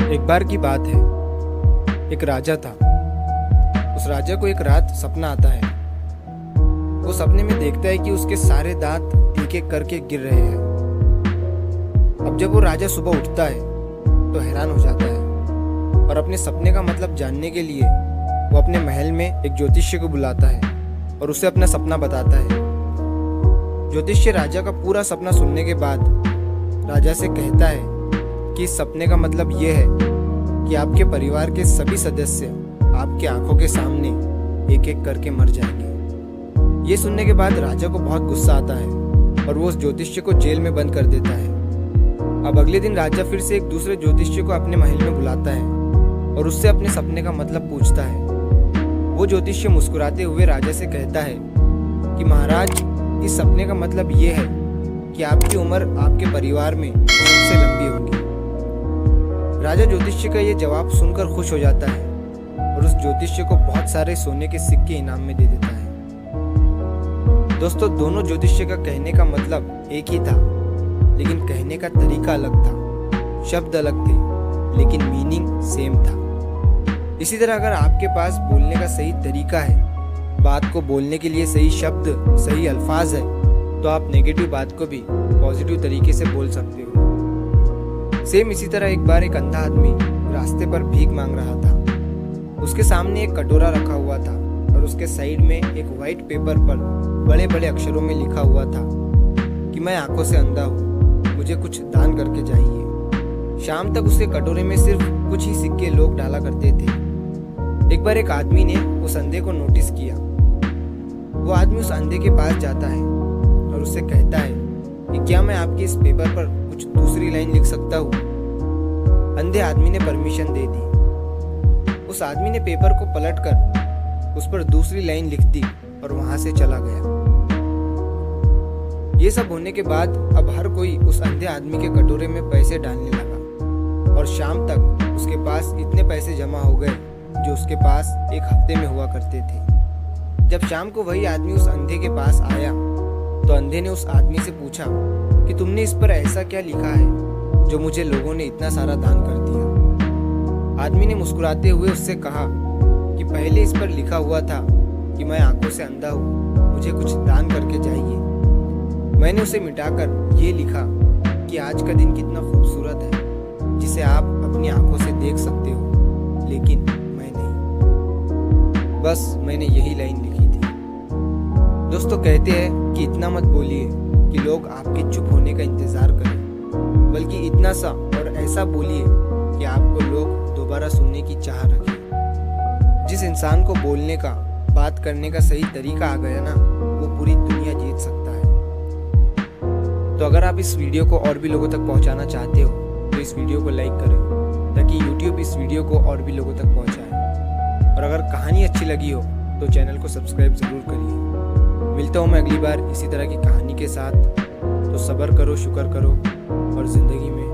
एक बार की बात है, एक राजा था। उस राजा को एक रात सपना आता है। वो सपने में देखता है कि उसके सारे दांत एक एक करके गिर रहे हैं। अब जब वो राजा सुबह उठता है तो हैरान हो जाता है और अपने सपने का मतलब जानने के लिए वो अपने महल में एक ज्योतिषी को बुलाता है और उसे अपना सपना बताता है। ज्योतिषी राजा का पूरा सपना सुनने के बाद राजा से कहता है कि इस सपने का मतलब ये है कि आपके परिवार के सभी सदस्य आपकी आंखों के सामने एक एक करके मर जाएंगे। ये सुनने के बाद राजा को बहुत गुस्सा आता है और वो उस ज्योतिषी को जेल में बंद कर देता है। अब अगले दिन राजा फिर से एक दूसरे ज्योतिषी को अपने महल में बुलाता है और उससे अपने सपने का मतलब पूछता है। वो ज्योतिषी मुस्कुराते हुए राजा से कहता है कि महाराज, इस सपने का मतलब ये है कि आपकी उम्र आपके परिवार में सबसे लंबी होगी। राजा ज्योतिषी का ये जवाब सुनकर खुश हो जाता है और उस ज्योतिषी को बहुत सारे सोने के सिक्के इनाम में दे देता है। दोस्तों, दोनों ज्योतिषी का कहने का मतलब एक ही था, लेकिन कहने का तरीका अलग था। शब्द अलग थे, लेकिन मीनिंग सेम था। इसी तरह अगर आपके पास बोलने का सही तरीका है, बात को बोलने के लिए सही शब्द, सही अल्फाज है, तो आप नेगेटिव बात को भी पॉजिटिव तरीके से बोल सकते हो। सेम इसी तरह एक बार एक अंधा आदमी रास्ते पर भीख मांग रहा था। उसके सामने एक कटोरा रखा हुआ था और उसके साइड में एक व्हाइट पेपर पर बड़े बड़े अक्षरों में लिखा हुआ था कि मैं आंखों से अंधा हूँ, मुझे कुछ दान करके चाहिए। शाम तक उसके कटोरे में सिर्फ कुछ ही सिक्के लोग डाला करते थे। एक बार एक आदमी ने उस अंधे को नोटिस किया। वो आदमी उस अंधे के पास जाता है और उससे कहता है कि क्या मैं आपके इस पेपर पर कुछ दूसरी लाइन लिख सकता हूँ। अंधे आदमी ने परमिशन दे दी। उस आदमी ने पेपर को पलटकर उस पर दूसरी लाइन लिख दी और वहां से चला गया। ये सब होने के बाद अब हर कोई उस अंधे आदमी के कटोरे में पैसे डालने लगा और शाम तक उसके पास इतने पैसे जमा हो गए जो उसके पास एक हफ्ते में हुआ करते थे। जब शाम को वही आदमी उस अंधे के पास आया तो अंधे ने उस आदमी से पूछा कि तुमने इस पर ऐसा क्या लिखा है जो मुझे लोगों ने इतना सारा दान कर दिया। आदमी ने मुस्कुराते हुए उससे कहा कि पहले इस पर लिखा हुआ था कि मैं आंखों से अंधा हूँ, मुझे कुछ दान करके चाहिए। मैंने उसे मिटाकर ये लिखा कि आज का दिन कितना खूबसूरत है, जिसे आप अपनी आंखों से देख सकते हो, लेकिन मैं नहीं। बस मैंने यही लाइन लिखी थी। दोस्तों, कहते हैं कि इतना मत बोलिए कि लोग आपके चुप होने का इंतजार करें, बल्कि इतना सा और ऐसा बोलिए कि आपको लोग दोबारा सुनने की चाह रखें। जिस इंसान को बोलने का, बात करने का सही तरीका आ गया ना, वो पूरी दुनिया जीत सकता है। तो अगर आप इस वीडियो को और भी लोगों तक पहुंचाना चाहते हो तो इस वीडियो को लाइक करें ताकि YouTube इस वीडियो को और भी लोगों तक पहुंचाए। और अगर कहानी अच्छी लगी हो तो चैनल को सब्सक्राइब जरूर करिए। मिलता हूँ मैं अगली बार इसी तरह की कहानी के साथ। तो सब्र करो, शुक्र करो और ज़िंदगी में